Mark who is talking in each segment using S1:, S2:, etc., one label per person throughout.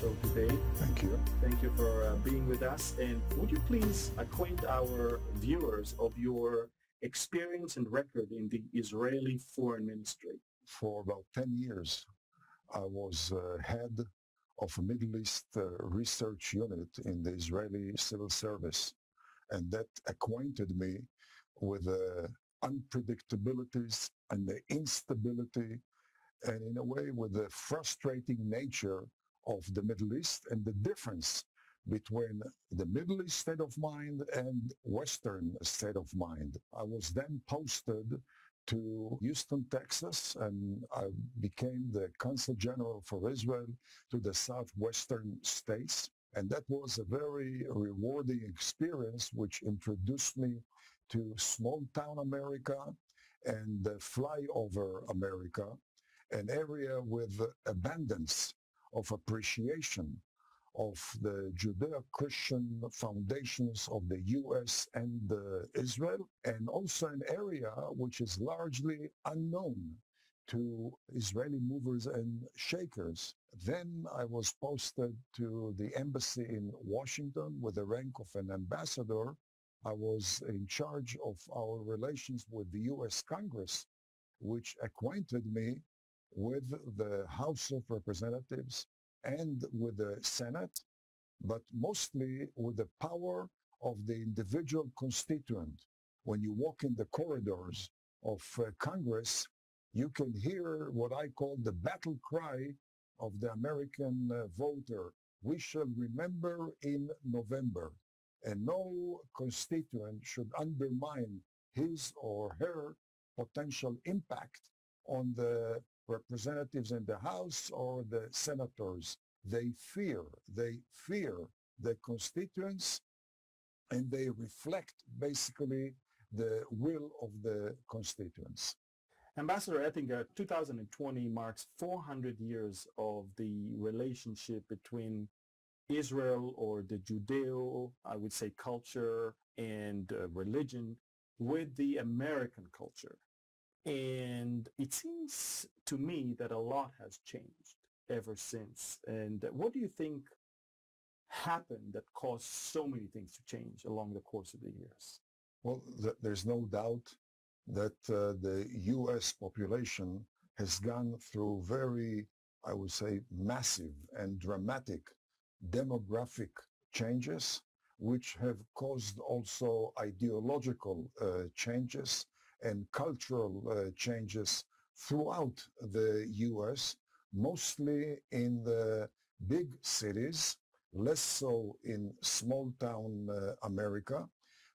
S1: show today.
S2: Thank you.
S1: Thank you for being with us. And would you please acquaint our viewers of your experience and record in the Israeli Foreign Ministry?
S2: For about 10 years, I was head of a Middle East research unit in the Israeli civil service. And that acquainted me with the unpredictabilities and the instability and in a way with the frustrating nature of the Middle East and the difference between the Middle East state of mind and Western state of mind. I was then posted to Houston, Texas, and I became the Consul General for Israel to the southwestern states. And that was a very rewarding experience which introduced me to small town America and flyover America, an area with abundance of appreciation of the Judeo-Christian foundations of the U.S. and Israel, and also an area which is largely unknown to Israeli movers and shakers. Then I was posted to the embassy in Washington with the rank of an ambassador. I was in charge of our relations with the U.S. Congress, which acquainted me with the House of Representatives and with the Senate, but mostly with the power of the individual constituent. When you walk in the corridors of Congress, you can hear what I call the battle cry of the American voter. We shall remember in November. And no constituent should undermine his or her potential impact on the representatives in the House or the senators. They fear the constituents, and they reflect basically the will of the constituents.
S1: Ambassador Ettinger, 2020 marks 400 years of the relationship between Israel, or the Judeo, I would say, culture and religion with the American culture. And it seems to me that a lot has changed ever since. And what do you think happened that caused so many things to change along the course of the years?
S2: Well, there's no doubt that the U.S. population has gone through very, I would say, massive and dramatic demographic changes, which have caused also ideological changes and cultural changes throughout the U.S., mostly in the big cities, less so in small town America,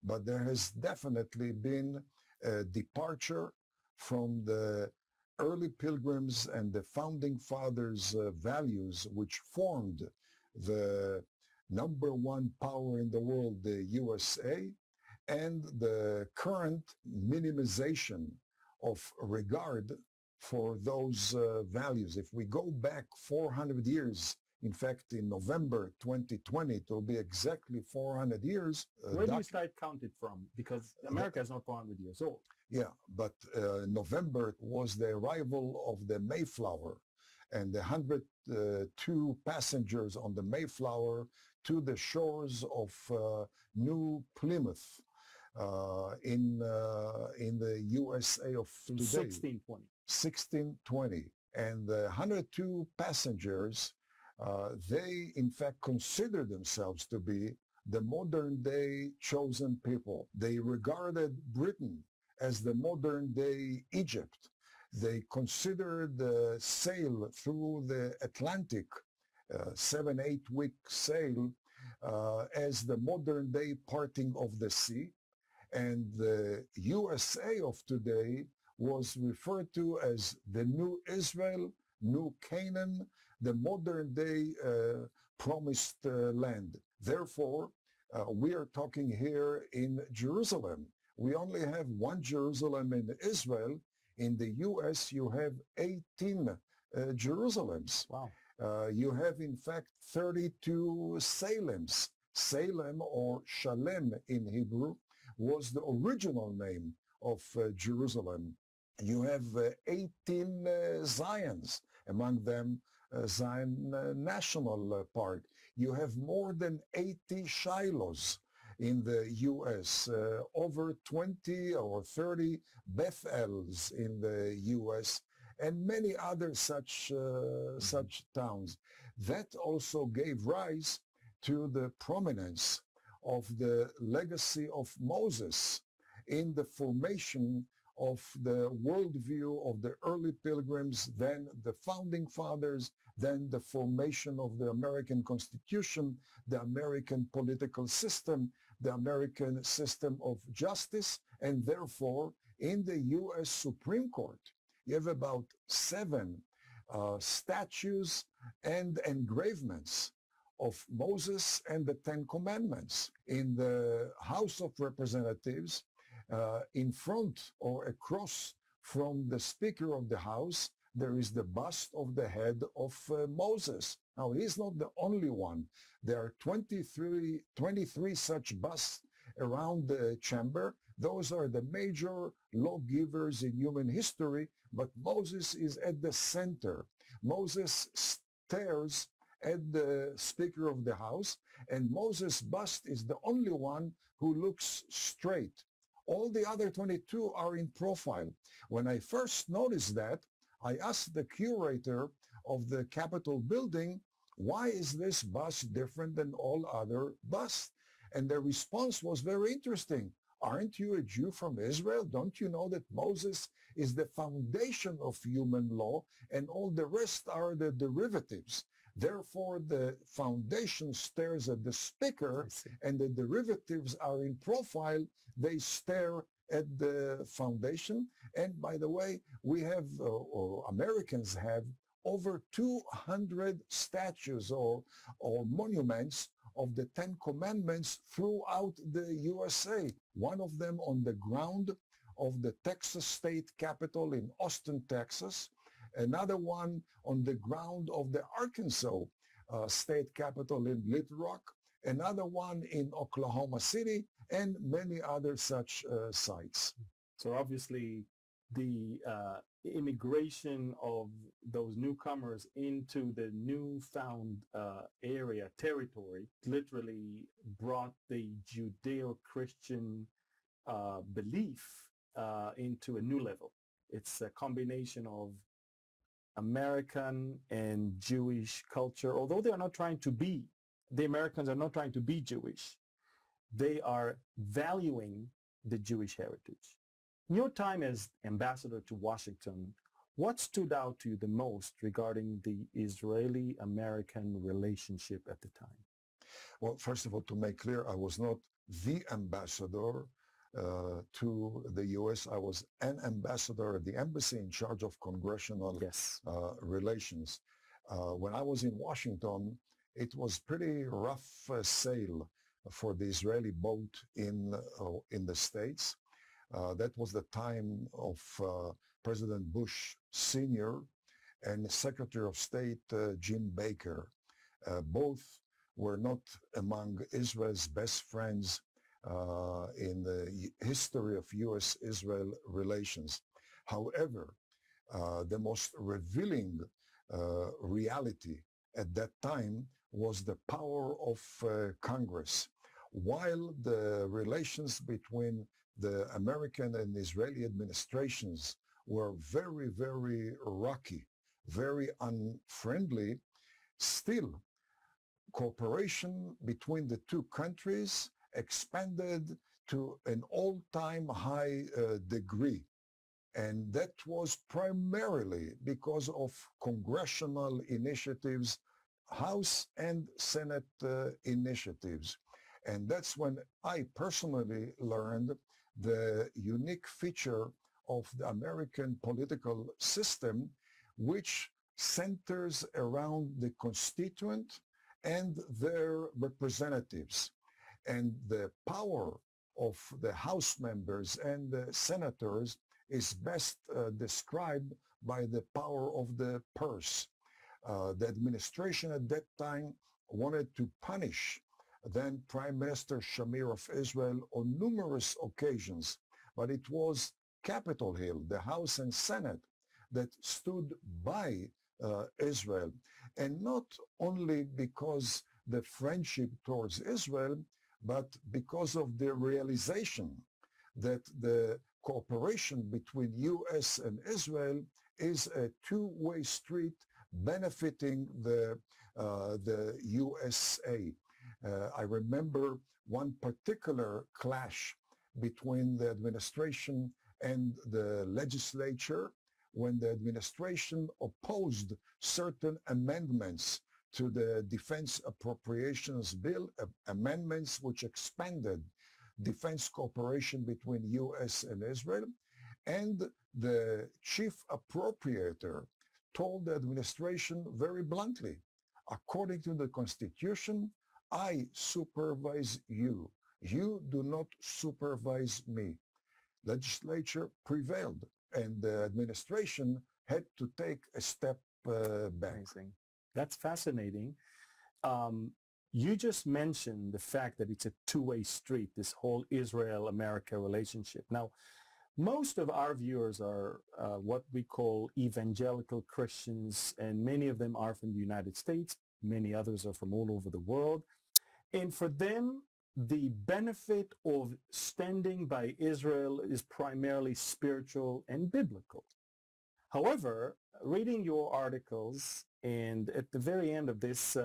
S2: but there has definitely been a departure from the early pilgrims and the founding fathers' values, which formed the number one power in the world, the USA, and the current minimization of regard for those values. If we go back 400 years, in fact, in November 2020, it will be exactly 400 years.
S1: Where do you start counted from? Because America is not 400 years old.
S2: Yeah, but November was the arrival of the Mayflower, and the 102 passengers on the Mayflower to the shores of New Plymouth in the USA of today. 1620. And the 102 passengers, they in fact consider themselves to be the modern day chosen people. They regarded Britain as the modern day Egypt. They considered the sail through the Atlantic, 7-8 week sail, as the modern day parting of the sea. And the USA of today was referred to as the new Israel, new Canaan, the modern day promised land. Therefore, we are talking here in Jerusalem. We only have one Jerusalem in Israel. In the U.S., you have 18 Jerusalems.
S1: Wow.
S2: You have, in fact, 32 Salems. Salem, or Shalem in Hebrew, was the original name of Jerusalem. You have 18 Zions, among them Zion National Park. You have more than 80 Shilohs in the U.S., over 20 or 30 Bethels in the U.S., and many other such towns. That also gave rise to the prominence of the legacy of Moses in the formation of the worldview of the early pilgrims, then the founding fathers, then the formation of the American Constitution, the American political system, the American system of justice, and therefore in the U.S. Supreme Court, you have about 7 statues and engravements of Moses and the Ten Commandments. In the House of Representatives, in front or across from the Speaker of the House, there is the bust of the head of Moses. Now, he's not the only one. There are 23 such busts around the chamber. Those are the major lawgivers in human history, but Moses is at the center. Moses stares at the Speaker of the House, and Moses' bust is the only one who looks straight. All the other 22 are in profile. When I first noticed that, I asked the curator of the Capitol building, why is this bust different than all other busts? And the response was very interesting. Aren't you a Jew from Israel? Don't you know that Moses is the foundation of human law and all the rest are the derivatives? Therefore, the foundation stares at the speaker and the derivatives are in profile. They stare at the foundation. And by the way, we have, or Americans have, over 200 statues or monuments of the Ten Commandments throughout the USA. One of them on the ground of the Texas State Capitol in Austin, Texas. Another one on the ground of the Arkansas State Capitol in Little Rock. Another one in Oklahoma City, and many other such sites.
S1: So obviously, the immigration of those newcomers into the newfound territory, literally brought the Judeo-Christian belief into a new level. It's a combination of American and Jewish culture. Although they are not trying to be, the Americans are not trying to be Jewish, they are valuing the Jewish heritage. In your time as ambassador to Washington, what stood out to you the most regarding the Israeli-American relationship at the time?
S2: Well, first of all, to make clear, I was not the ambassador to the U.S. I was an ambassador at the embassy in charge of congressional relations. When I was in Washington, it was pretty rough sail for the Israeli boat in the States. That was the time of President Bush Sr. and Secretary of State Jim Baker. Both were not among Israel's best friends in the history of U.S.-Israel relations. However, the most revealing reality at that time was the power of Congress. While the relations between the American and Israeli administrations were very, very rocky, very unfriendly, still cooperation between the two countries expanded to an all-time high degree. And that was primarily because of congressional initiatives, House and Senate initiatives. And that's when I personally learned the unique feature of the American political system, which centers around the constituent and their representatives. And the power of the House members and the senators is best described by the power of the purse. The administration at that time wanted to punish then Prime Minister Shamir of Israel on numerous occasions, but it was Capitol Hill, the House and Senate, that stood by Israel. And not only because the friendship towards Israel, but because of the realization that the cooperation between U.S. and Israel is a two-way street benefiting the USA. I remember one particular clash between the administration and the legislature when the administration opposed certain amendments to the Defense Appropriations Bill, amendments which expanded defense cooperation between U.S. and Israel. And the chief appropriator told the administration very bluntly, according to the Constitution, I supervise you. You do not supervise me. Legislature prevailed, and the administration had to take a step back.
S1: Amazing. That's fascinating. You just mentioned the fact that it's a two-way street, this whole Israel-America relationship. Now, most of our viewers are what we call evangelical Christians, and many of them are from the United States. Many others are from all over the world. And for them, the benefit of standing by Israel is primarily spiritual and biblical. However, reading your articles, and at the very end of this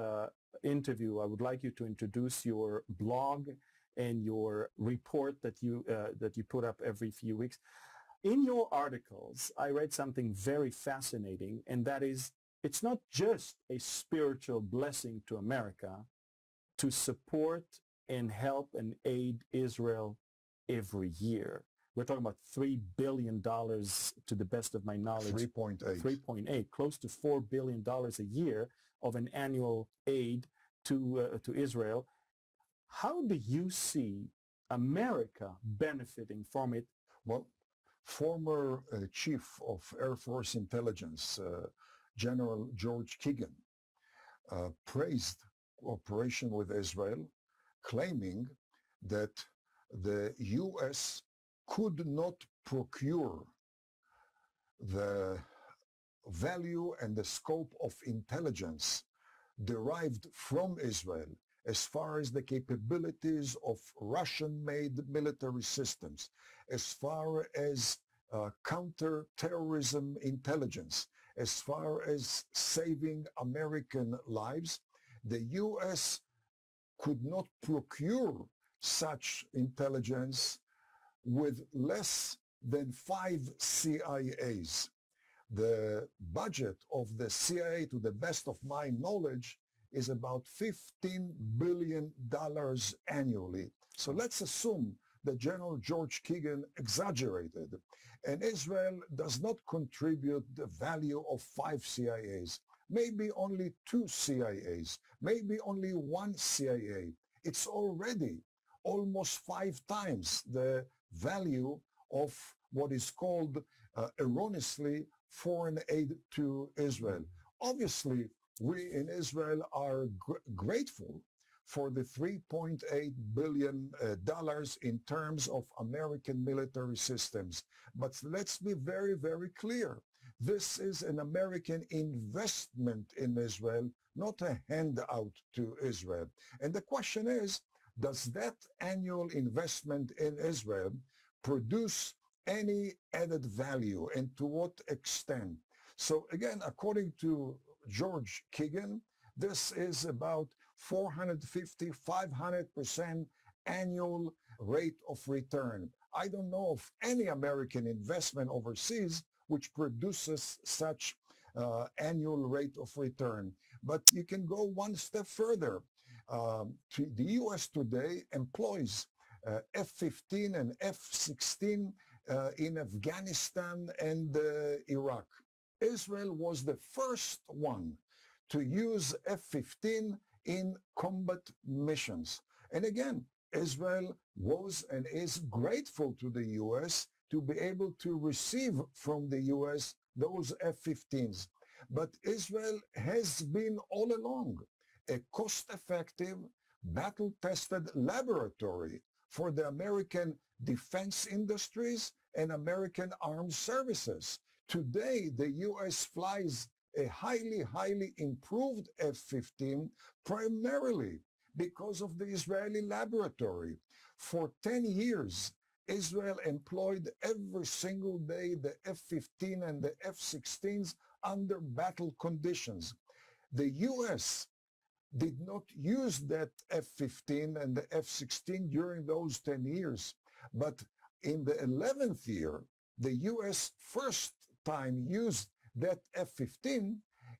S1: interview, I would like you to introduce your blog and your report that you put up every few weeks. In your articles, I read something very fascinating, and that is, it's not just a spiritual blessing to America to support and help and aid Israel every year. We're talking about $3 billion, to the best of my knowledge.
S2: 3.8.
S1: 3.8, close to $4 billion a year of an annual aid to Israel. How do you see America benefiting from it?
S2: Well, former Chief of Air Force Intelligence, General George Keegan, praised cooperation with Israel, claiming that the U.S. could not procure the value and the scope of intelligence derived from Israel as far as the capabilities of Russian-made military systems, as far as counter-terrorism intelligence, as far as saving American lives. The U.S. could not procure such intelligence with less than 5 CIAs. The budget of the CIA, to the best of my knowledge, is about $15 billion annually. So let's assume that General George Keegan exaggerated, and Israel does not contribute the value of 5 CIAs, maybe only 2 CIAs, maybe only 1 CIA. It's already almost 5 times the value of what is called erroneously foreign aid to Israel. Obviously, we in Israel are grateful for the $3.8 billion in terms of American military systems. But let's be very, very clear. This is an American investment in Israel, not a handout to Israel. And the question is, does that annual investment in Israel produce any added value, and to what extent? So again, according to George Keegan, this is about 450, 500% annual rate of return. I don't know of any American investment overseas which produces such annual rate of return. But you can go one step further. The U.S. today employs F-15 and F-16 in Afghanistan and Iraq. Israel was the first one to use F-15 in combat missions. And again, Israel was and is grateful to the U.S. to be able to receive from the U.S. those F-15s. But Israel has been all along a cost-effective, battle-tested laboratory for the American defense industries and American armed services. Today, the U.S. flies a highly improved F-15, primarily because of the Israeli laboratory. For 10 years, Israel employed every single day the F-15 and the F-16s under battle conditions. The U.S. did not use that F-15 and the F-16 during those 10 years, but in the 11th year, the U.S. first time used that F-15,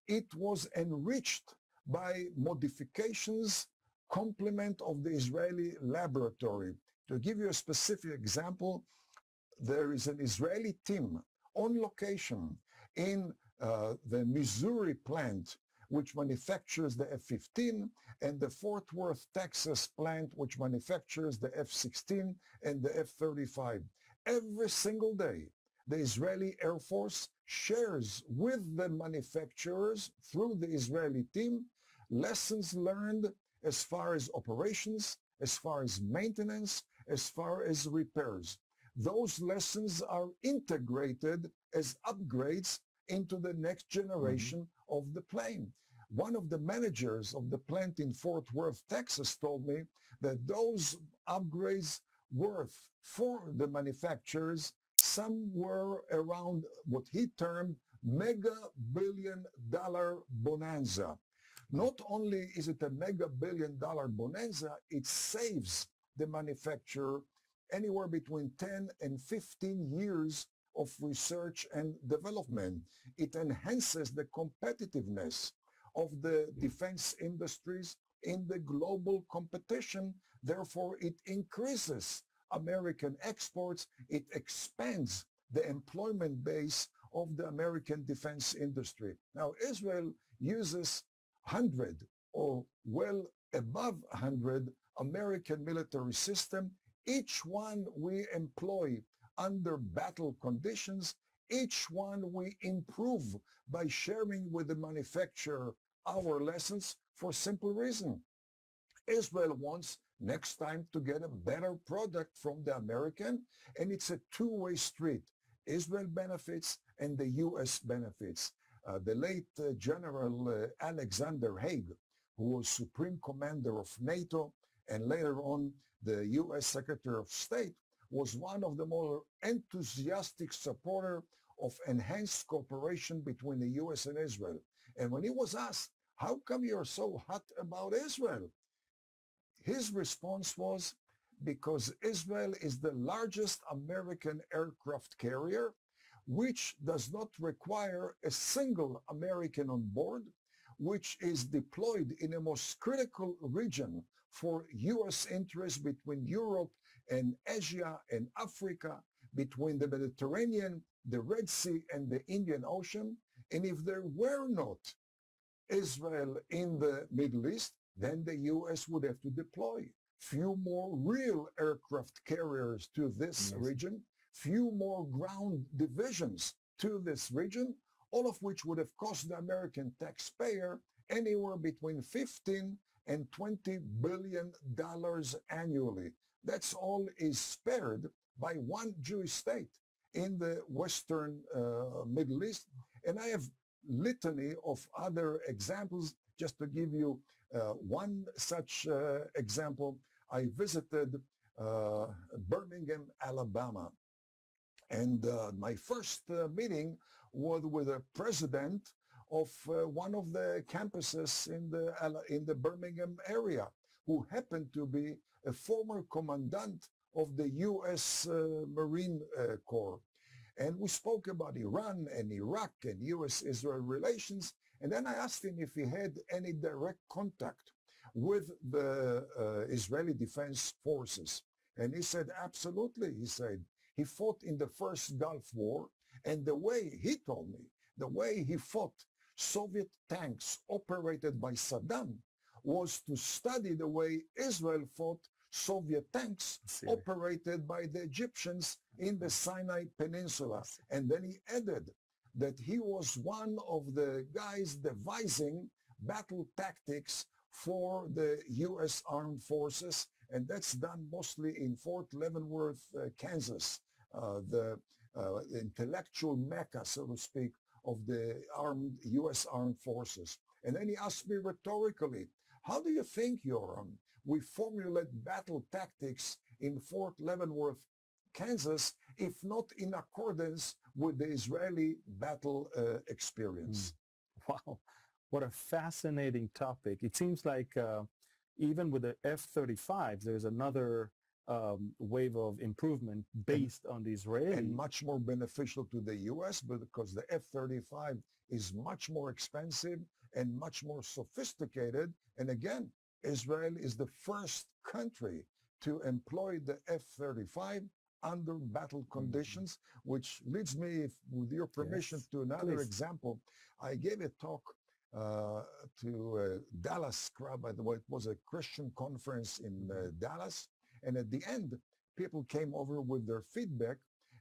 S2: it was enriched by modifications, complement of the Israeli laboratory. To give you a specific example, there is an Israeli team on location in the Missouri plant, which manufactures the F-15, and the Fort Worth, Texas plant, which manufactures the F-16 and the F-35. Every single day, the Israeli Air Force shares with the manufacturers through the Israeli team lessons learned as far as operations, as far as maintenance, as far as repairs. Those lessons are integrated as upgrades into the next generation of the plane. One of the managers of the plant in Fort Worth, Texas, told me that those upgrades worth for the manufacturers somewhere around what he termed mega billion-dollar bonanza. Not only is it a mega billion-dollar bonanza, it saves the manufacturer anywhere between 10 and 15 years of research and development. It enhances the competitiveness of the defense industries in the global competition. Therefore, it increases American exports. It expands the employment base of the American defense industry. Now, Israel uses 100 or well above 100 American military system. Each one we employ under battle conditions. Each one we improve by sharing with the manufacturer our lessons for simple reason. Israel wants next time to get a better product from the American, and it's a two-way street. Israel benefits and the U.S. benefits. The late General Alexander Haig, who was Supreme Commander of NATO and later on the U.S. Secretary of State, was one of the more enthusiastic supporters of enhanced cooperation between the U.S. and Israel. And when he was asked, how come you're so hot about Israel? His response was, because Israel is the largest American aircraft carrier, which does not require a single American on board, which is deployed in a most critical region for U.S. interests between Europe and Asia and Africa, between the Mediterranean, the Red Sea, and the Indian Ocean. And if there were not Israel in the Middle East, then the U.S. would have to deploy few more real aircraft carriers to this region, few more ground divisions to this region, all of which would have cost the American taxpayer anywhere between $15 and $20 billion annually. That's all is spared by one Jewish state in the Western Middle East. And I have litany of other examples. Just to give you one such example, I visited Birmingham, Alabama. And my first meeting was with the president of one of the campuses in the Birmingham area, who happened to be a former commandant of the U.S. Marine Corps. And we spoke about Iran and Iraq and U.S.-Israel relations. And then I asked him if he had any direct contact with the Israeli Defense Forces. And he said, absolutely. He said, he fought in the first Gulf War. And the way he told me, the way he fought Soviet tanks operated by Saddam was to study the way Israel fought Soviet tanks operated by the Egyptians in the Sinai Peninsula. And then he added that he was one of the guys devising battle tactics for the U.S. Armed Forces, and that's done mostly in Fort Leavenworth, Kansas, the intellectual mecca, so to speak, of the U.S. Armed Forces. And then he asked me rhetorically, how do you think, Yoram, we formulate battle tactics in Fort Leavenworth, Kansas, if not in accordance with the Israeli battle experience?
S1: Wow, what a fascinating topic. It seems like even with the F-35, there's another wave of improvement based on the Israeli.
S2: And much more beneficial to the U.S. because the F-35 is much more expensive and much more sophisticated. And again, Israel is the first country to employ the F-35 under battle conditions, which leads me, with your permission, to another example. I gave a talk to Dallas, by the way. It was a Christian conference in Dallas. And at the end, people came over with their feedback,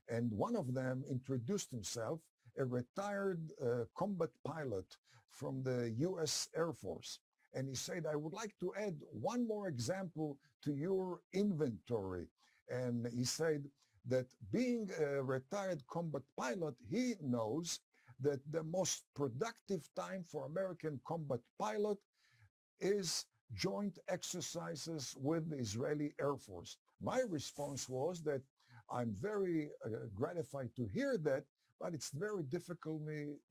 S2: and one of them introduced himself, a retired combat pilot from the U.S. Air Force. And he said, I would like to add one more example to your inventory. And he said that being a retired combat pilot, he knows that the most productive time for American combat pilot is joint exercises with the Israeli Air Force. My response was that I'm very gratified to hear that, but it's very difficult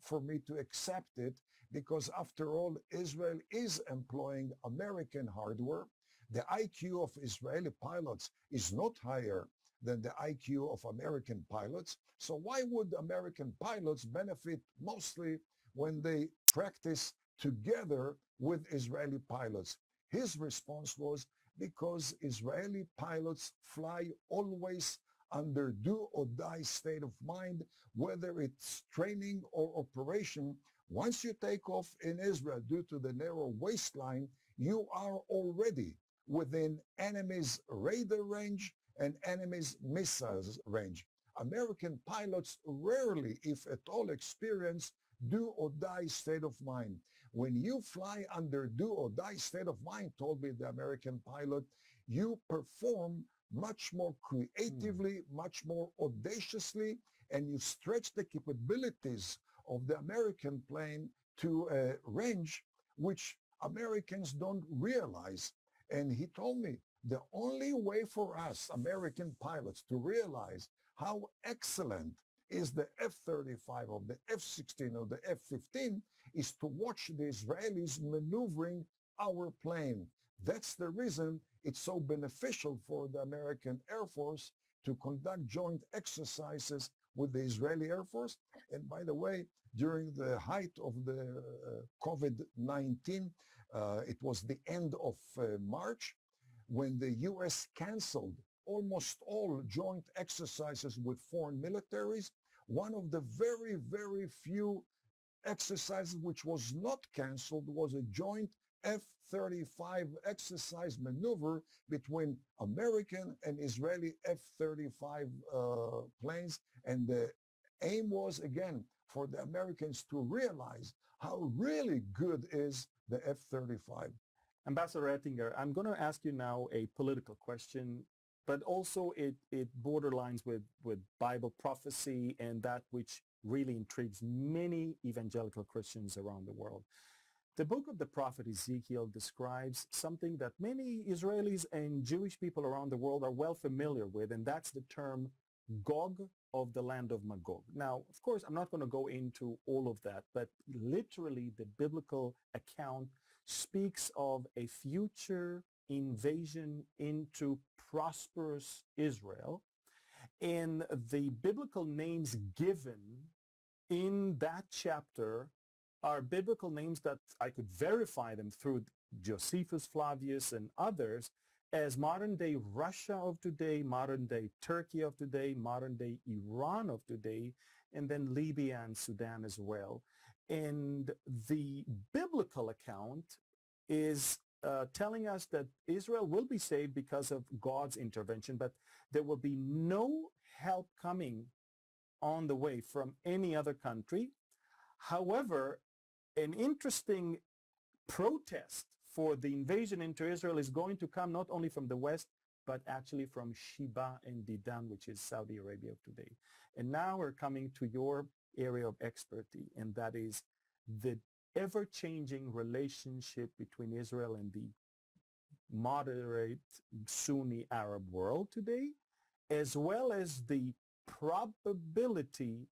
S2: for me to accept it because, after all, Israel is employing American hardware. The IQ of Israeli pilots is not higher than the IQ of American pilots. So why would American pilots benefit mostly when they practice together with Israeli pilots? His response was, because Israeli pilots fly always under do-or-die state of mind, whether it's training or operation. Once you take off in Israel due to the narrow waistline, you are already within enemy's radar range and enemy's missiles range. American pilots rarely, if at all, experience do-or-die state of mind. When you fly under do-or-die state of mind, told me the American pilot, you perform much more creatively, much more audaciously, and you stretch the capabilities of the American plane to a range which Americans don't realize. And he told me the only way for us, American pilots, to realize how excellent is the F-35 or the F-16 or the F-15 is to watch the Israelis maneuvering our plane. That's the reason it's so beneficial for the American Air Force to conduct joint exercises with the Israeli Air Force. And by the way, during the height of the COVID-19, it was the end of March, when the U.S. canceled almost all joint exercises with foreign militaries. One of the very, very few exercises which was not canceled was a joint F-35 exercise maneuver between American and Israeli F-35 planes. And the aim was, again, for the Americans to realize how really good is the F-35.
S1: Ambassador Ettinger, I'm going to ask you now a political question, but also it borderlines with Bible prophecy and that which really intrigues many evangelical Christians around the world. The book of the prophet Ezekiel describes something that many Israelis and Jewish people around the world are well familiar with, and that's the term Gog of the land of Magog. Now, of course, I'm not going to go into all of that, but literally the biblical account speaks of a future invasion into prosperous Israel. And the biblical names given in that chapter are biblical names that I could verify them through Josephus Flavius and others as modern-day Russia of today, modern-day Turkey of today, modern-day Iran of today, and then Libya and Sudan as well. And the biblical account is telling us that Israel will be saved because of God's intervention, but there will be no help coming on the way from any other country. However, an interesting protest for the invasion into Israel is going to come not only from the West, but actually from Sheba and Dedan, which is Saudi Arabia of today. And now we're coming to your area of expertise, and that is the ever-changing relationship between Israel and the moderate Sunni Arab world today, as well as the probability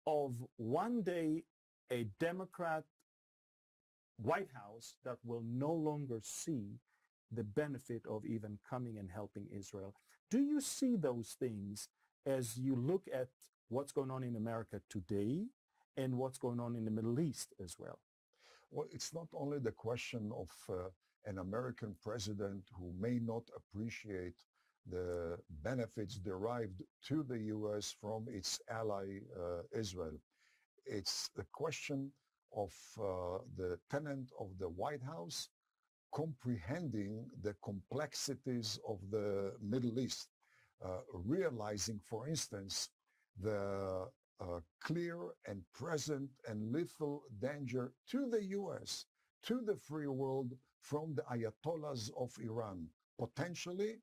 S1: of one day a Democrat White House that will no longer see the benefit of even coming and helping Israel. Do you see those things as you look at what's going on in America today and what's going on in the Middle East as well?
S2: Well, it's not only the question of an American president who may not appreciate the benefits derived to the U.S. from its ally Israel. It's the question of the tenant of the White House comprehending the complexities of the Middle East, realizing, for instance, the clear and present and lethal danger to the U.S., to the free world from the Ayatollahs of Iran, potentially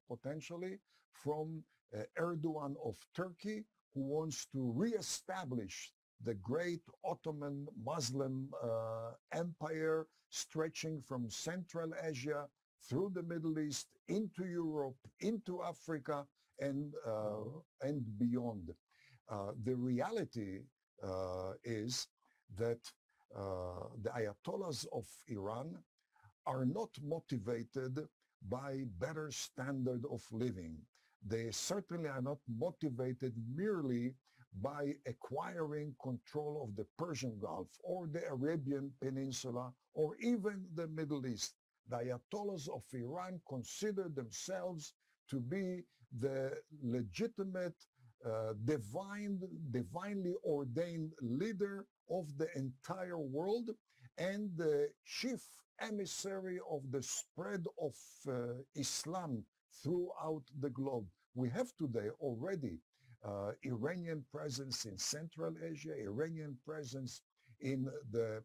S2: from Erdogan of Turkey, who wants to reestablish the great Ottoman Muslim empire stretching from Central Asia through the Middle East into Europe, into Africa, and beyond. The reality is that the Ayatollahs of Iran are not motivated by better standard of living. They certainly are not motivated merely by acquiring control of the Persian Gulf or the Arabian Peninsula or even the Middle East. The Ayatollahs of Iran consider themselves to be the legitimate, divinely ordained leader of the entire world and the chief emissary of the spread of Islam throughout the globe. We have today already Iranian presence in Central Asia, Iranian presence in the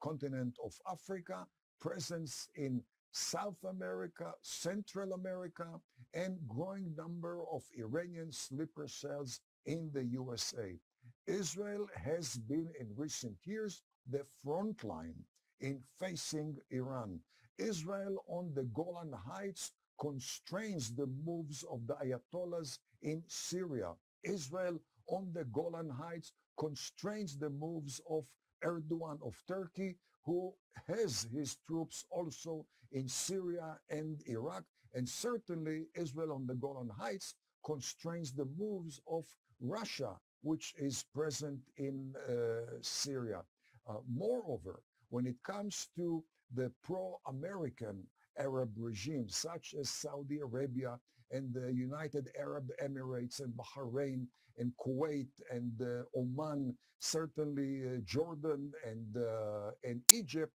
S2: continent of Africa, presence in South America, Central America, and growing number of Iranian sleeper cells in the USA. Israel has been in recent years the front line in facing Iran. Israel on the Golan Heights constrains the moves of the Ayatollahs in Syria. Israel on the Golan Heights constrains the moves of Erdogan of Turkey, who has his troops also in Syria and Iraq. And certainly Israel on the Golan Heights constrains the moves of Russia, which is present in Syria. Moreover, when it comes to the pro-American Arab regimes, such as Saudi Arabia and the United Arab Emirates and Bahrain and Kuwait and Oman, certainly Jordan and Egypt,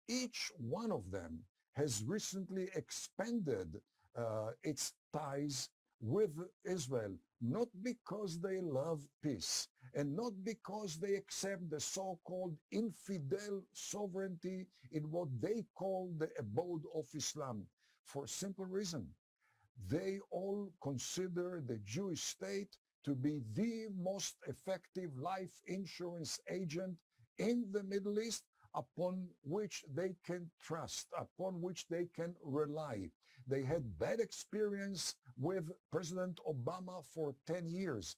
S2: each one of them has recently expanded its ties with Israel, not because they love peace and not because they accept the so-called infidel sovereignty in what they call the abode of Islam, for a simple reason. They all consider the Jewish state to be the most effective life insurance agent in the Middle East, upon which they can trust, upon which they can rely. They had bad experience with President Obama for 10 years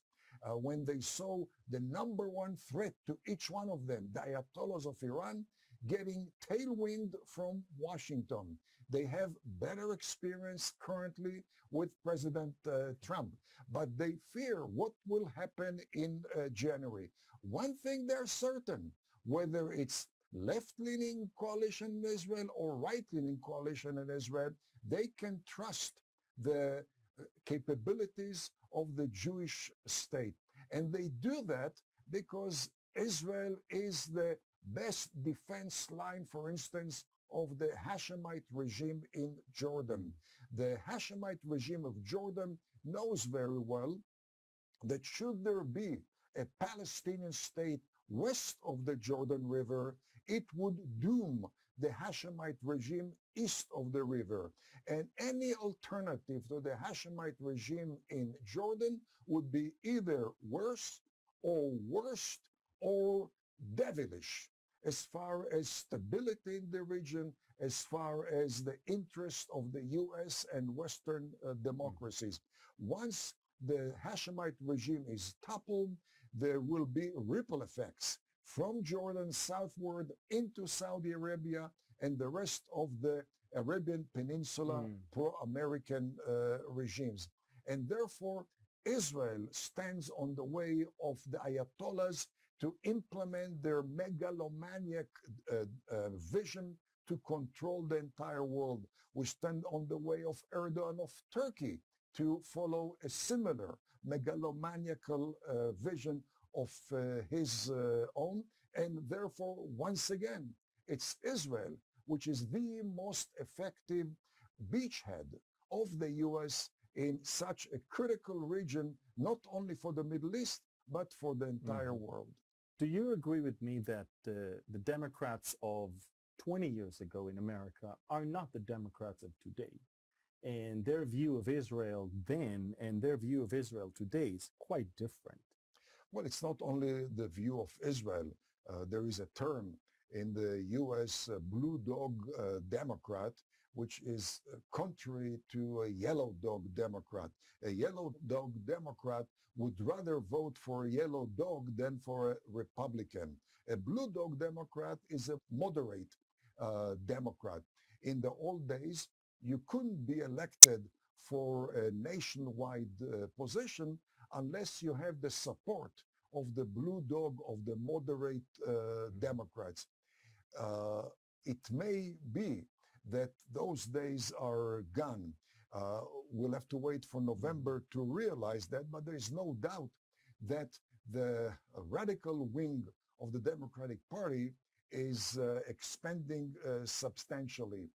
S2: when they saw the number one threat to each one of them, the Ayatollahs of Iran, getting tailwind from Washington. They have better experience currently with President Trump, but they fear what will happen in January. One thing they're certain, whether it's left-leaning coalition in Israel or right-leaning coalition in Israel, they can trust the capabilities of the Jewish state. And they do that because Israel is the best defense line, for instance, of the Hashemite regime in Jordan. The Hashemite regime of Jordan knows very well that should there be a Palestinian state west of the Jordan River, it would doom the Hashemite regime east of the river. And any alternative to the Hashemite regime in Jordan would be either worse or worst or devilish as far as stability in the region, as far as the interest of the U.S. and Western democracies. Once the Hashemite regime is toppled, there will be ripple effects from Jordan southward into Saudi Arabia and the rest of the Arabian Peninsula pro-American regimes. And therefore, Israel stands on the way of the Ayatollahs to implement their megalomaniac vision to control the entire world. We stand on the way of Erdogan of Turkey to follow a similar megalomaniacal vision of his own. And therefore, once again, it's Israel which is the most effective beachhead of the U.S. in such a critical region, not only for the Middle East, but for the entire world.
S1: Do you agree with me that the Democrats of 20 years ago in America are not the Democrats of today? And their view of Israel then and their view of Israel today is quite different.
S2: Well, it's not only the view of Israel. There is a term in the U.S. Blue Dog Democrat, which is contrary to a yellow dog Democrat. A yellow dog Democrat would rather vote for a yellow dog than for a Republican. A blue dog Democrat is a moderate Democrat. In the old days, you couldn't be elected for a nationwide position unless you have the support of the blue dog of the moderate Democrats. It may be that those days are gone. We'll have to wait for November to realize that, but there is no doubt that the radical wing of the Democratic Party is expanding substantially.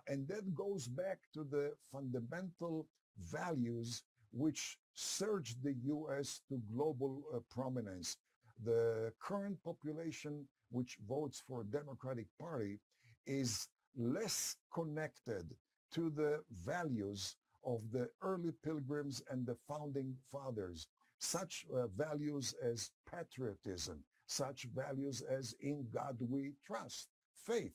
S2: And that goes back to the fundamental values which surged the U.S. to global prominence. The current population which votes for Democratic Party is less connected to the values of the early pilgrims and the founding fathers, such values as patriotism, such values as in God we trust, faith,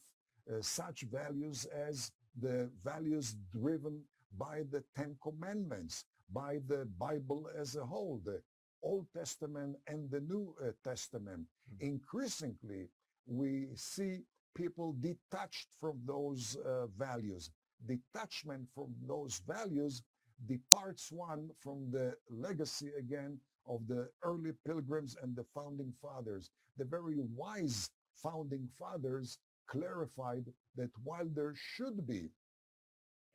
S2: such values as the values driven by the Ten Commandments, by the Bible as a whole, the Old Testament and the New Testament. Increasingly, we see people detached from those values. Detachment from those values departs one from the legacy again of the early pilgrims and the founding fathers. The very wise founding fathers clarified that while there should be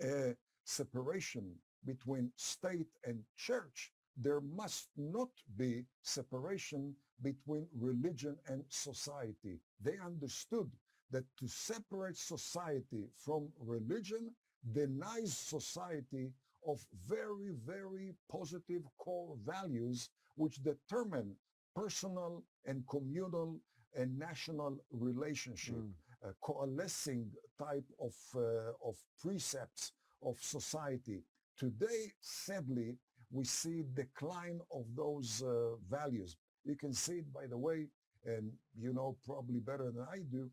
S2: a separation between state and church, there must not be separation between religion and society. They understood that to separate society from religion denies society of very, very positive core values which determine personal and communal and national relationship, coalescing type of precepts of society. Today, sadly, we see decline of those values. You can see it, by the way, and you know probably better than I do,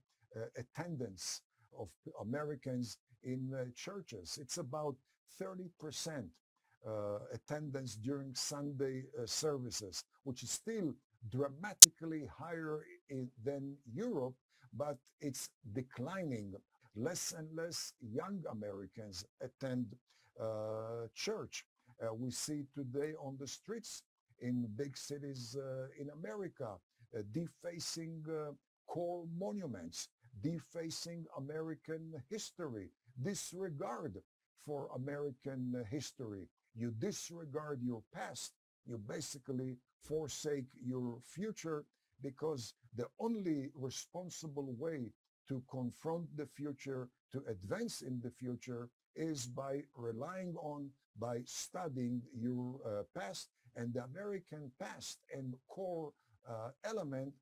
S2: attendance of Americans in churches. It's about 30% attendance during Sunday services, which is still dramatically higher than Europe, but it's declining. Less and less young Americans attend church. We see today on the streets in big cities in America, defacing core monuments, defacing American history, disregard for American history. You disregard your past, you basically forsake your future, because the only responsible way to confront the future, to advance in the future, is by relying on, by studying your past. And the American past and core element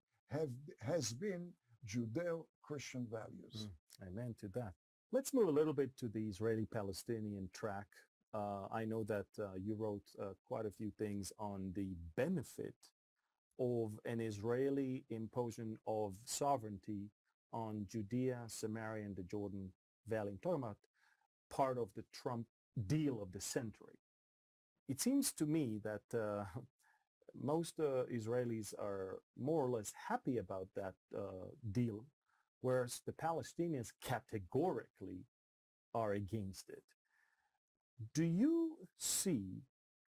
S2: has been Judeo-Christian values.
S1: Amen to that. Let's move a little bit to the Israeli-Palestinian track. I know that you wrote quite a few things on the benefit of an Israeli imposition of sovereignty on Judea, Samaria, and the Jordan Valley. I'm talking about part of the Trump deal of the century. It seems to me that most Israelis are more or less happy about that deal, whereas the Palestinians categorically are against it. Do you see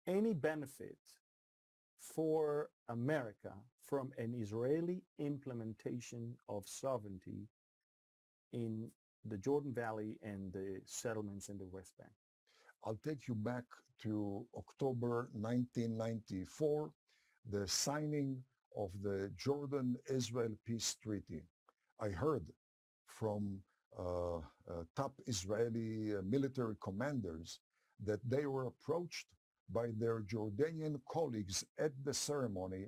S1: any benefit for America from an Israeli implementation of sovereignty in the Jordan Valley and the settlements in the West Bank?
S2: I'll take you back to October 1994, the signing of the Jordan-Israel Peace Treaty. I heard from top Israeli military commanders that they were approached by their Jordanian colleagues at the ceremony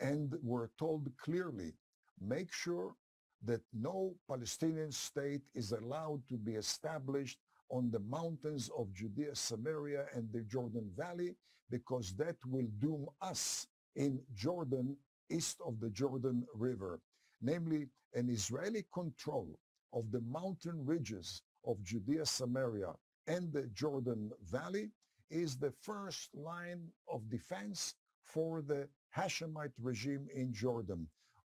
S2: and were told clearly, make sure that no Palestinian state is allowed to be established on the mountains of Judea, Samaria, and the Jordan Valley, because that will doom us in Jordan, east of the Jordan River. Namely, an Israeli control of the mountain ridges of Judea, Samaria, and the Jordan Valley is the first line of defense for the Hashemite regime in Jordan.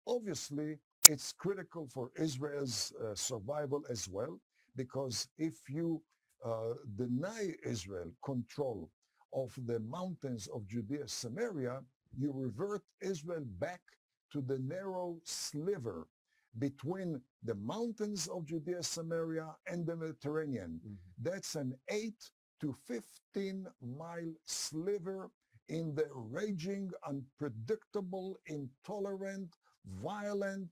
S2: Obviously, it's critical for Israel's survival as well, because if you deny Israel control of the mountains of Judea, Samaria, you revert Israel back to the narrow sliver between the mountains of Judea, Samaria, and the Mediterranean. Mm-hmm. That's an 8 to 15 mile sliver in the raging, unpredictable, intolerant, violent,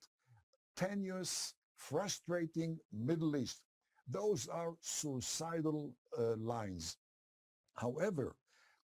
S2: tenuous, frustrating Middle East. Those are suicidal lines. However,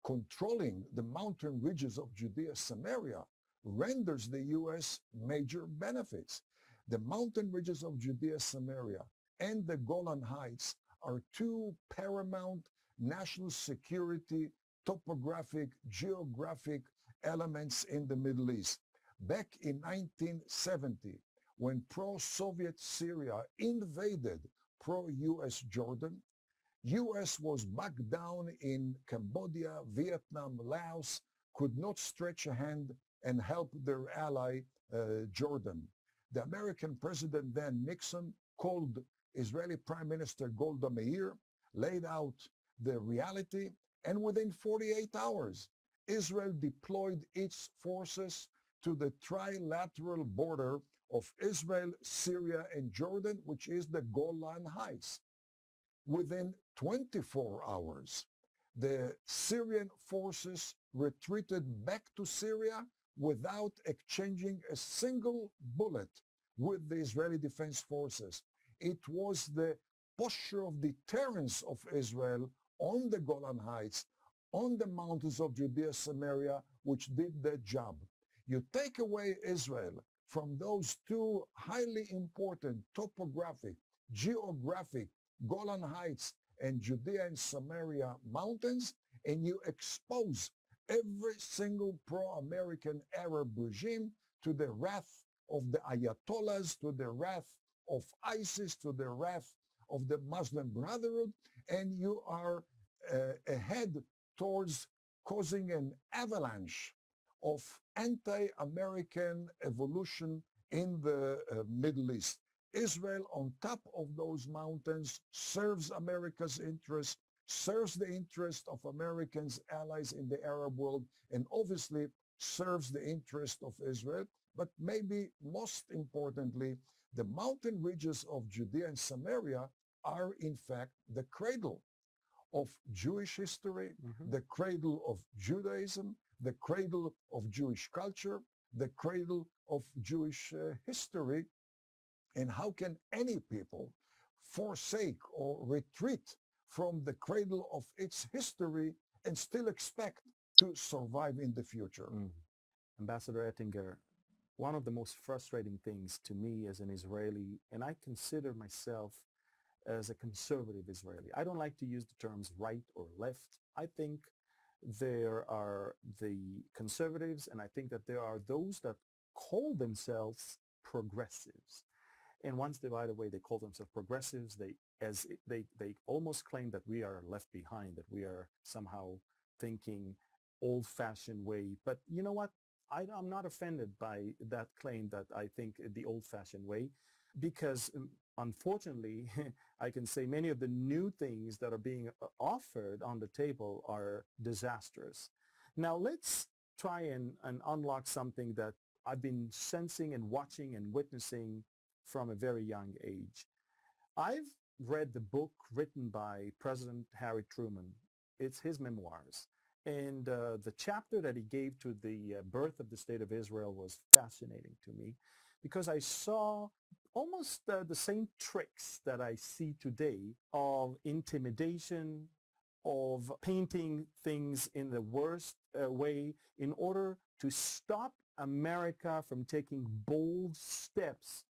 S2: controlling the mountain ridges of Judea, Samaria renders the U.S. major benefits. The mountain ridges of Judea, Samaria, and the Golan Heights are two paramount national security, topographic, geographic elements in the Middle East. Back in 1970, when pro-Soviet Syria invaded pro-U.S. Jordan, U.S. was bogged down in Cambodia, Vietnam, Laos, could not stretch a hand and help their ally, Jordan. The American president then, Nixon, called Israeli Prime Minister Golda Meir, laid out the reality, and within 48 hours, Israel deployed its forces to the trilateral border of Israel, Syria, and Jordan, which is the Golan Heights. Within 24 hours, the Syrian forces retreated back to Syria without exchanging a single bullet with the Israeli Defense Forces. It was the posture of deterrence of Israel on the Golan Heights, on the mountains of Judea, Samaria, which did that job. You take away Israel from those two highly important topographic, geographic, Golan Heights and Judea and Samaria mountains, and you expose every single pro-American Arab regime to the wrath of the Ayatollahs, to the wrath of ISIS, to the wrath of the Muslim Brotherhood, and you are ahead towards causing an avalanche of anti-American evolution in the Middle East. Israel, on top of those mountains, serves America's interests, serves the interest of Americans' allies in the Arab world, and obviously serves the interest of Israel. But maybe most importantly, the mountain ridges of Judea and Samaria are in fact the cradle of Jewish history, the cradle of Judaism, the cradle of Jewish culture, the cradle of Jewish history. And how can any people forsake or retreat from the cradle of its history and still expect to survive in the future?
S1: Ambassador Oettinger, one of the most frustrating things to me as an Israeli, and I consider myself as a conservative Israeli. I don't like to use the terms right or left. I think there are the conservatives, and I think that there are those that call themselves progressives. And once they, by the way, they call themselves progressives, they almost claim that we are left behind, that we are somehow thinking old-fashioned way. But you know what? I'm not offended by that claim that I think the old-fashioned way, because unfortunately, I can say many of the new things that are being offered on the table are disastrous. Now let's try and unlock something that I've been sensing and watching and witnessing from a very young age. I've read the book written by President Harry Truman. It's his memoirs. And the chapter that he gave to the birth of the State of Israel was fascinating to me, because I saw almost the same tricks that I see today of intimidation, of painting things in the worst way in order to stop America from taking bold steps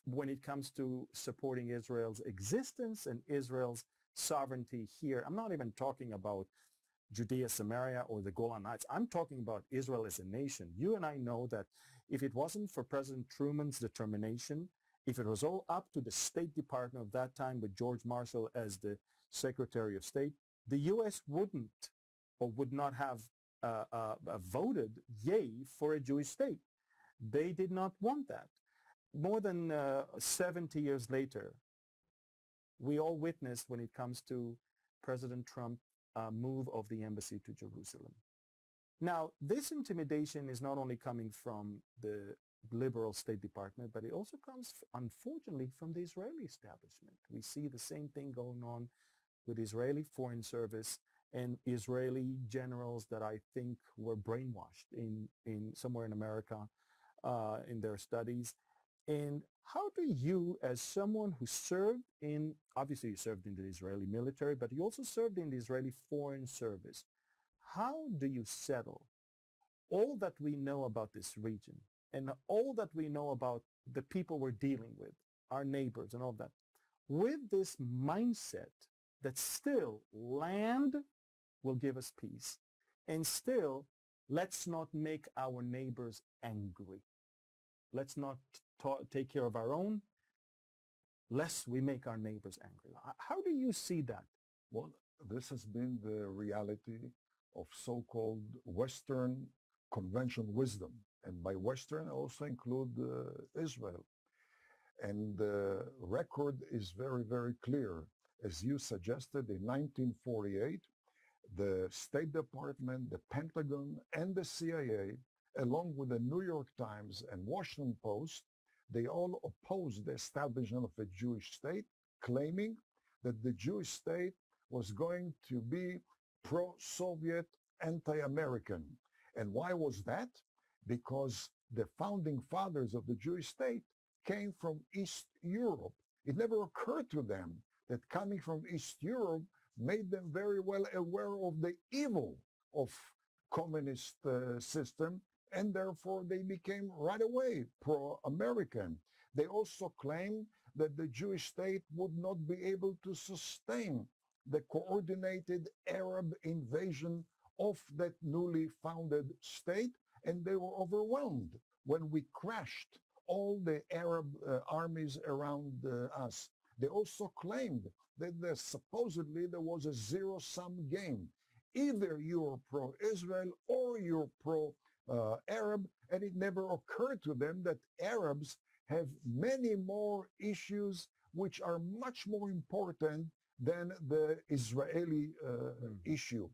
S1: when it comes to supporting Israel's existence and Israel's sovereignty here. I'm not even talking about Judea, Samaria, or the Golan Heights. I'm talking about Israel as a nation. You and I know that if it wasn't for President Truman's determination, if it was all up to the State Department of that time with George Marshall as the Secretary of State, the U.S. wouldn't or would not have voted yay for a Jewish state. They did not want that. More than 70 years later, we all witnessed when it comes to President Trump's move of the embassy to Jerusalem. Now, this intimidation is not only coming from the liberal State Department, but it also comes, unfortunately, from the Israeli establishment. We see the same thing going on with Israeli Foreign Service and Israeli generals that I think were brainwashed in somewhere in America in their studies. And how do you, as someone who served in, obviously you served in the Israeli military, but you also served in the Israeli Foreign Service, how do you settle all that we know about this region and all that we know about the people we're dealing with, our neighbors and all that, with this mindset that still land will give us peace, and still let's not make our neighbors angry. Let's not take care of our own, lest we make our neighbors angry. How do you see that?
S2: Well, this has been the reality of so-called Western conventional wisdom. And by Western, I also include Israel. And the record is very, very clear. As you suggested, in 1948, the State Department, the Pentagon, and the CIA, along with the New York Times and Washington Post, they all opposed the establishment of a Jewish state, claiming that the Jewish state was going to be pro-Soviet, anti-American. And why was that? Because the founding fathers of the Jewish state came from East Europe. It never occurred to them that coming from East Europe made them very well aware of the evil of communist system, and therefore they became right away pro-American. They also claimed that the Jewish state would not be able to sustain the coordinated Arab invasion of that newly founded state, and they were overwhelmed when we crashed all the Arab armies around us. They also claimed that supposedly there was a zero-sum game. Either you're pro-Israel or you're pro-Arab, and it never occurred to them that Arabs have many more issues which are much more important than the Israeli issue.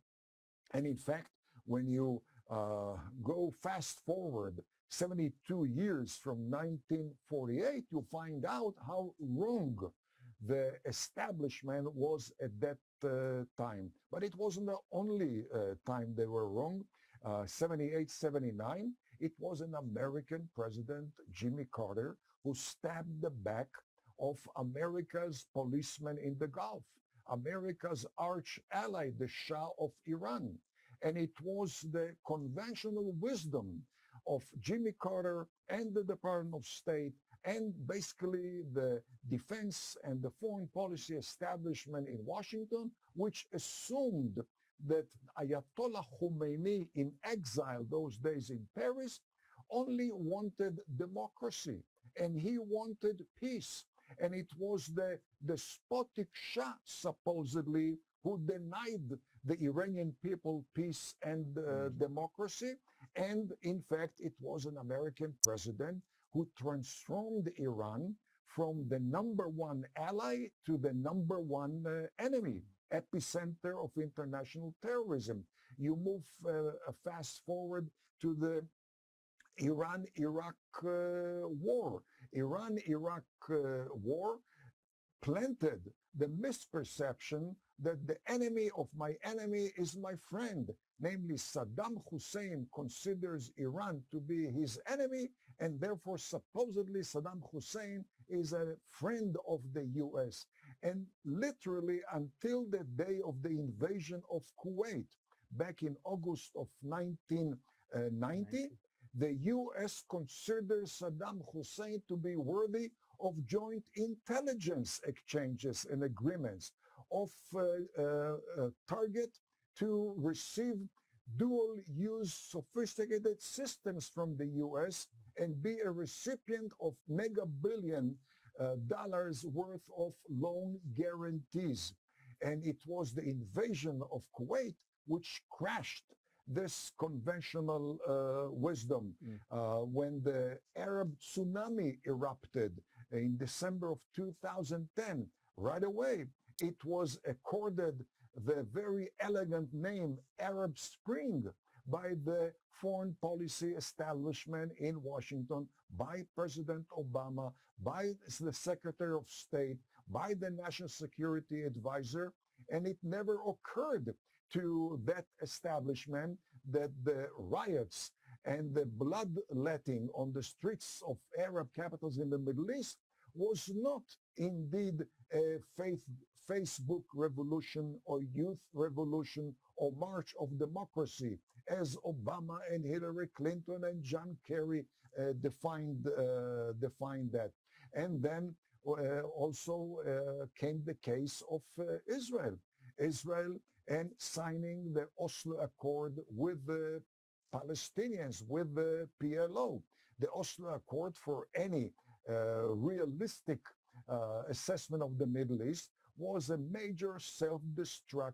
S2: And in fact, when you go fast forward 72 years from 1948, you find out how wrong the establishment was at that time. But it wasn't the only time they were wrong. 78, 79, it was an American president, Jimmy Carter, who stabbed the back of America's policeman in the Gulf, America's arch ally, the Shah of Iran. And it was the conventional wisdom of Jimmy Carter and the Department of State and basically the defense and the foreign policy establishment in Washington, which assumed
S3: that Ayatollah Khomeini, in exile those days in Paris, only wanted democracy and he wanted peace. And it was the despotic Shah, supposedly, who denied the Iranian people peace and democracy. And in fact, it was an American president who transformed Iran from the number one ally to the number one enemy, epicenter of international terrorism. You move fast forward to the Iran-Iraq war. Iran-Iraq war planted the misperception that the enemy of my enemy is my friend. Namely, Saddam Hussein considers Iran to be his enemy, and therefore supposedly Saddam Hussein is a friend of the US. And literally until the day of the invasion of Kuwait, back in August of 1990, the US considers Saddam Hussein to be worthy of joint intelligence exchanges and agreements, of target to receive dual-use sophisticated systems from the US and be a recipient of mega-billion dollars worth of loan guarantees. And it was the invasion of Kuwait which crashed this conventional wisdom. When the Arab tsunami erupted in December of 2010, right away, it was accorded the very elegant name Arab Spring by the foreign policy establishment in Washington, by President Obama, by the Secretary of State, by the National Security Advisor, and it never occurred to that establishment that the riots and the bloodletting on the streets of Arab capitals in the Middle East was not indeed a Facebook revolution or youth revolution or march of democracy, as Obama and Hillary Clinton and John Kerry defined that. And then also came the case of Israel and signing the Oslo Accord with the Palestinians, with the PLO. The Oslo Accord, for any realistic assessment of the Middle East, was a major self-destruct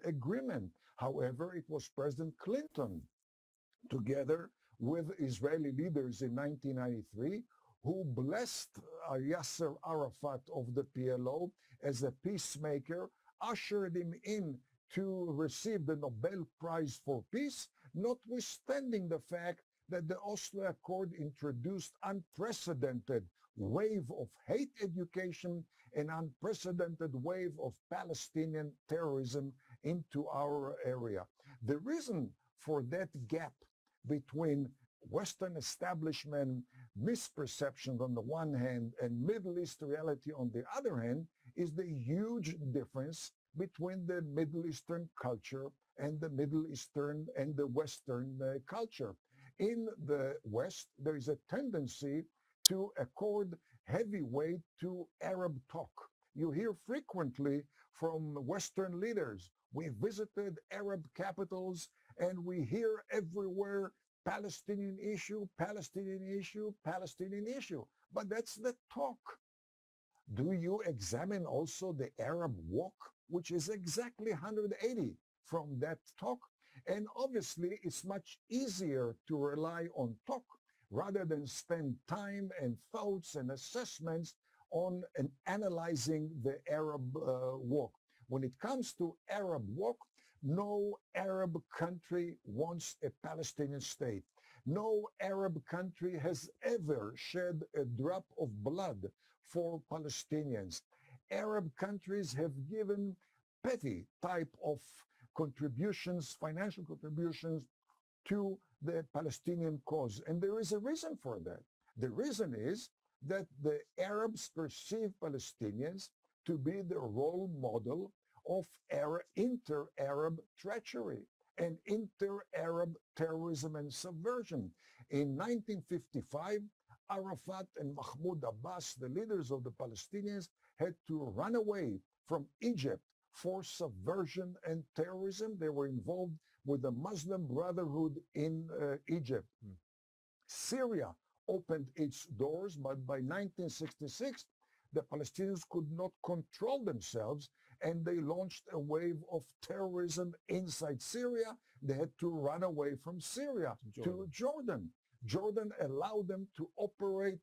S3: agreement. However, it was President Clinton, together with Israeli leaders in 1993, who blessed Yasser Arafat of the PLO as a peacemaker, ushered him in to receive the Nobel Prize for Peace, notwithstanding the fact that the Oslo Accord introduced unprecedented wave of hate education, an unprecedented wave of Palestinian terrorism into our area. The reason for that gap between Western establishment misperception on the one hand and Middle East reality on the other hand is the huge difference between the Middle Eastern culture and the Middle Eastern and the Western culture. In the West, there is a tendency to accord heavy weight to Arab talk. You hear frequently from Western leaders, we visited Arab capitals and we hear everywhere Palestinian issue, Palestinian issue, Palestinian issue. But that's the talk. Do you examine also the Arab walk, which is exactly 180 from that talk? And obviously, it's much easier to rely on talk rather than spend time and thoughts and assessments on analyzing the Arab walk. When it comes to Arab walk, no Arab country wants a Palestinian state. No Arab country has ever shed a drop of blood for Palestinians. Arab countries have given petty type of contributions, financial contributions to the Palestinian cause. And there is a reason for that. The reason is that the Arabs perceive Palestinians to be the role model of inter-Arab treachery and inter-Arab terrorism and subversion. In 1955, Arafat and Mahmoud Abbas, the leaders of the Palestinians, had to run away from Egypt for subversion and terrorism. They were involved with the Muslim Brotherhood in Egypt. Syria opened its doors, but by 1966, the Palestinians could not control themselves, and they launched a wave of terrorism inside Syria. They had to run away from Syria to Jordan. Jordan allowed them to operate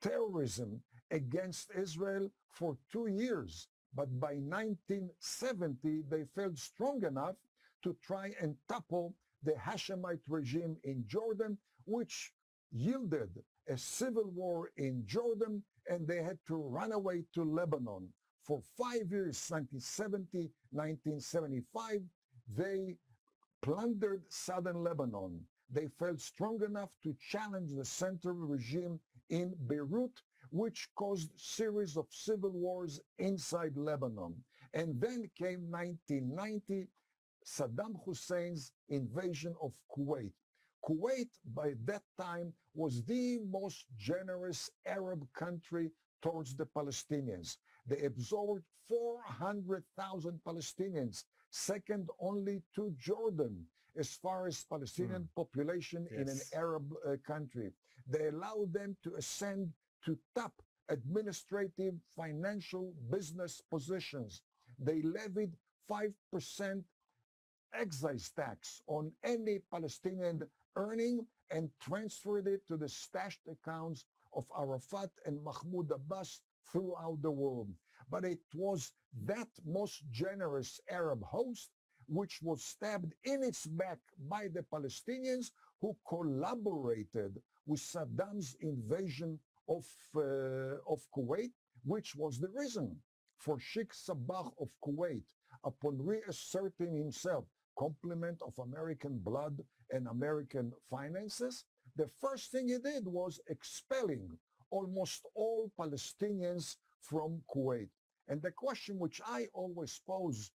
S3: terrorism against Israel for 2 years. But by 1970, they felt strong enough to try and topple the Hashemite regime in Jordan, which yielded a civil war in Jordan, and they had to run away to Lebanon. For 5 years, 1970, 1975, they plundered southern Lebanon. They felt strong enough to challenge the central regime in Beirut, which caused a series of civil wars inside Lebanon. And then came 1990, Saddam Hussein's invasion of Kuwait. Kuwait, by that time, was the most generous Arab country towards the Palestinians. They absorbed 400,000 Palestinians, second only to Jordan as far as Palestinian population in an Arab country. They allowed them to ascend to top administrative, financial, business positions. They levied 5% excise tax on any Palestinian earning and transferred it to the stashed accounts of Arafat and Mahmoud Abbas throughout the world. But it was that most generous Arab host which was stabbed in its back by the Palestinians, who collaborated with Saddam's invasion of Kuwait, which was the reason for Sheikh Sabah of Kuwait, upon reasserting himself, complement of American blood and American finances, the first thing he did was expelling almost all Palestinians from Kuwait. And the question which I always pose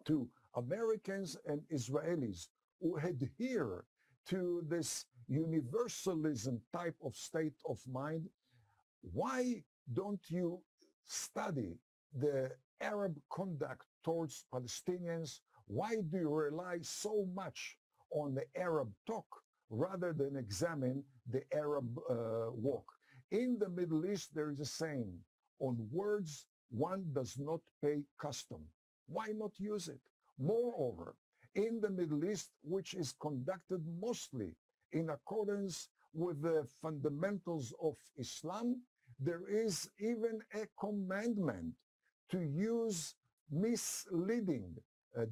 S3: to Americans and Israelis who adhere to this universalism type of state of mind, why don't you study the Arab conduct towards Palestinians? Why do you rely so much on the Arab talk rather than examine the Arab walk? In the Middle East, there is a saying, on words one does not pay custom. Why not use it? Moreover, in the Middle East, which is conducted mostly in accordance with the fundamentals of Islam, there is even a commandment to use misleading,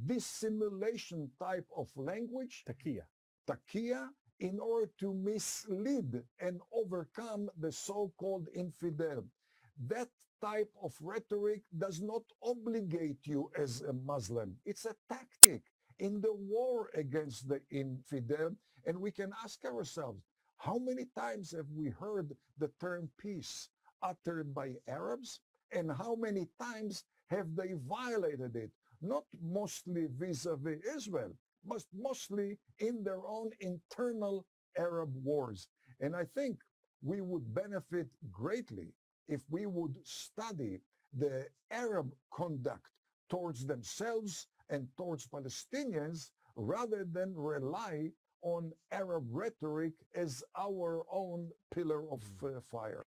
S3: dissimulation type of language, taqiyya, in order to mislead and overcome the so-called infidel. That type of rhetoric does not obligate you as a Muslim. It's a tactic in the war against the infidel. And we can ask ourselves, how many times have we heard the term peace uttered by Arabs? And how many times have they violated it? Not mostly vis-a-vis Israel, but mostly in their own internal Arab wars. And I think we would benefit greatly if we would study the Arab conduct towards themselves and towards Palestinians rather than rely on Arab rhetoric as our own pillar of fire.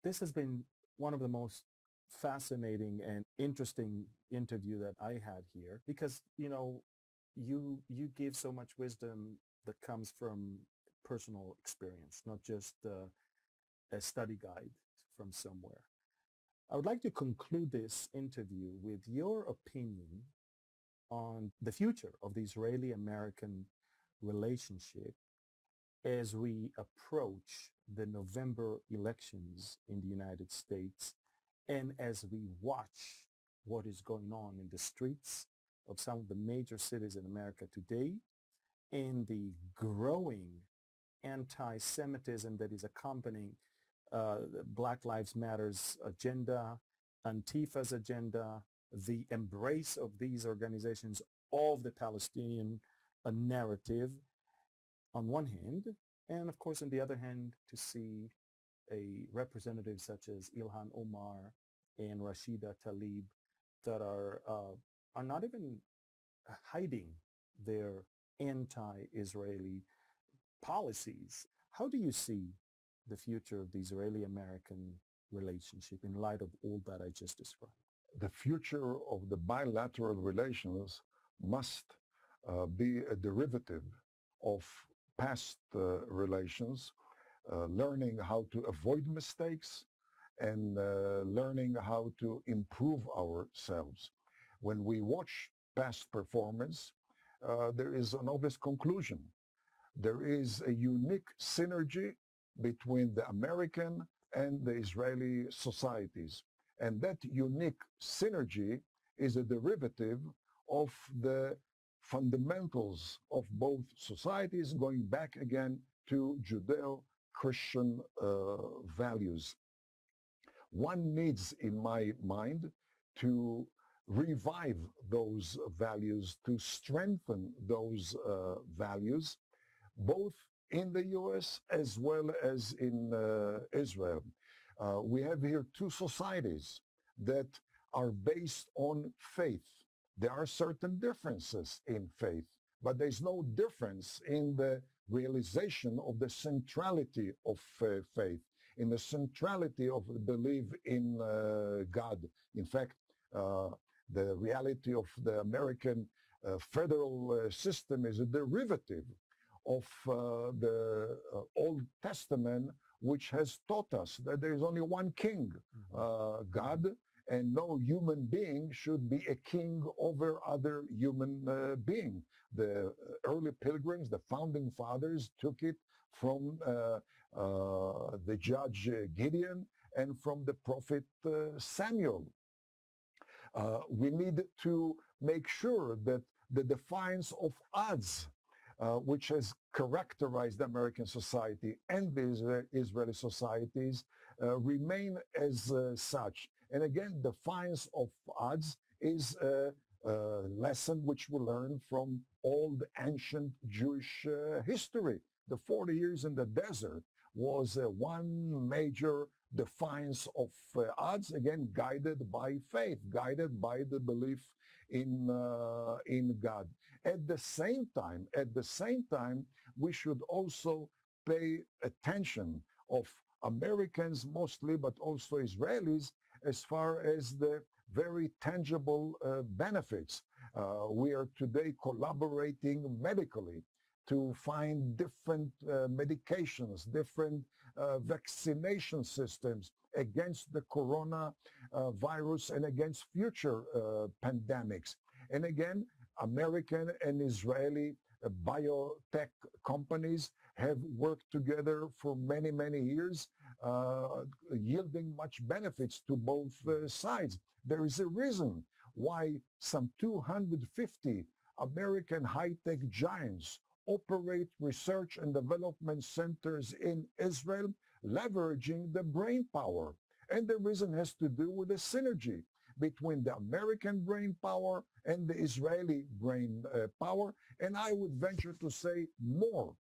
S1: This has been one of the most fascinating and interesting interview that I had here because, you know, you give so much wisdom that comes from personal experience, not just a study guide from somewhere. I would like to conclude this interview with your opinion on the future of the Israeli-American relationship as we approach the November elections in the United States and as we watch what is going on in the streets of some of the major cities in America today and the growing anti-Semitism that is accompanying Black Lives Matter's agenda, Antifa's agenda, the embrace of these organizations of the Palestinian narrative on one hand, and of course on the other hand to see a representative such as Ilhan Omar and Rashida Tlaib that are are not even hiding their anti-Israeli policies. How do you see the future of the Israeli-American relationship in light of all that I just described?
S3: The future of the bilateral relations must be a derivative of past relations, learning how to avoid mistakes and learning how to improve ourselves. When we watch past performance, there is an obvious conclusion. There is a unique synergy between the American and the Israeli societies. And that unique synergy is a derivative of the fundamentals of both societies, going back again to Judeo-Christian values. One needs, in my mind, to revive those values, to strengthen those values, both in the U.S. as well as in Israel. We have here two societies that are based on faith. There are certain differences in faith, but there's no difference in the realization of the centrality of faith, in the centrality of the belief in God. In fact, the reality of the American federal system is a derivative of the Old Testament, which has taught us that there is only one king, God, and no human being should be a king over other human being. The early pilgrims, the founding fathers, took it from the judge Gideon and from the prophet Samuel. We need to make sure that the defiance of odds, which has characterized the American society and the Israeli societies, remain as such. And again, defiance of odds is a lesson which we learn from old ancient Jewish history. The 40 years in the desert was one major defiance of odds, again, guided by faith, guided by the belief in God. At the same time, we should also pay attention of Americans mostly, but also Israelis, as far as the very tangible benefits. We are today collaborating medically to find different medications, different vaccination systems against the coronavirus and against future pandemics. And again, American and Israeli biotech companies have worked together for many, many years, yielding much benefits to both sides. There is a reason why some 250 American high-tech giants operate research and development centers in Israel, leveraging the brain power. And the reason has to do with the synergy between the American brain power and the Israeli brain power. And I would venture to say more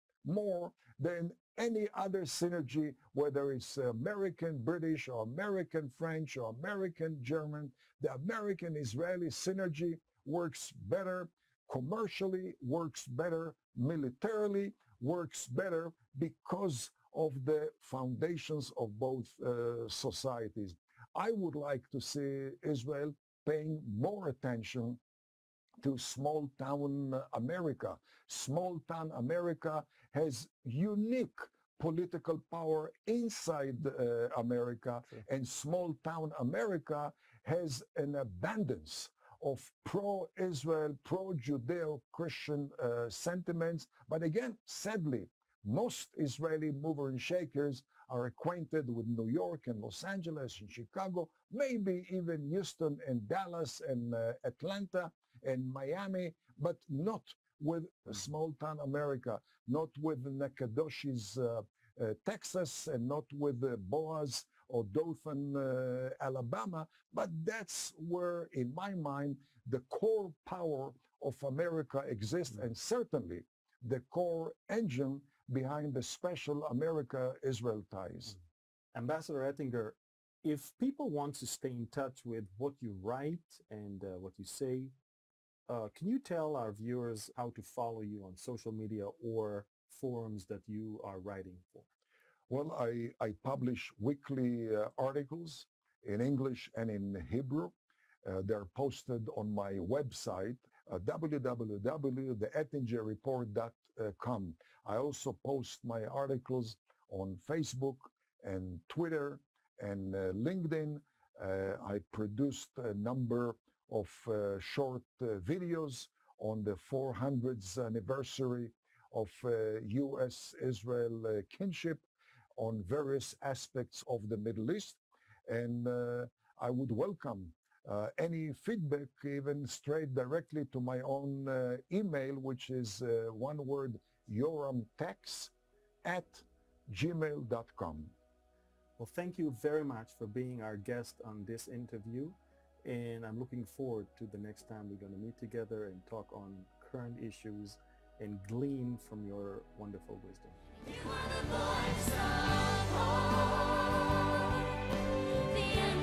S3: than any other synergy, whether it's American British or American French or American German. The American-Israeli synergy works better commercially, works better militarily, works better because of the foundations of both societies. I would like to see Israel paying more attention to small-town America. Small-town America has unique political power inside America, and small-town America has an abundance of pro-Israel, pro-Judeo-Christian sentiments. But again, sadly, most Israeli movers and shakers are acquainted with New York and Los Angeles and Chicago, maybe even Houston and Dallas and Atlanta and Miami, but not with small-town America, not with Nacogdoches, Texas, and not with Boaz or Dothan, Alabama. But that's where, in my mind, the core power of America exists, and certainly the core engine behind the special America-Israel ties.
S1: Ambassador Oettinger, if people want to stay in touch with what you write and what you say, Can you tell our viewers how to follow you on social media or forums that you are writing for?
S2: Well, I publish weekly articles in English and in Hebrew. They're posted on my website, www.theettingerreport.com. I also post my articles on Facebook and Twitter and LinkedIn. I produced a number of short videos on the 400th anniversary of U.S.-Israel kinship on various aspects of the Middle East. And I would welcome any feedback, even straight directly to my own email, which is one word, yoramtex@gmail.com.
S1: Well, thank you very much for being our guest on this interview. And I'm looking forward to the next time we're going to meet together and talk on current issues and glean from your wonderful wisdom.
S4: You are the voice of hope, the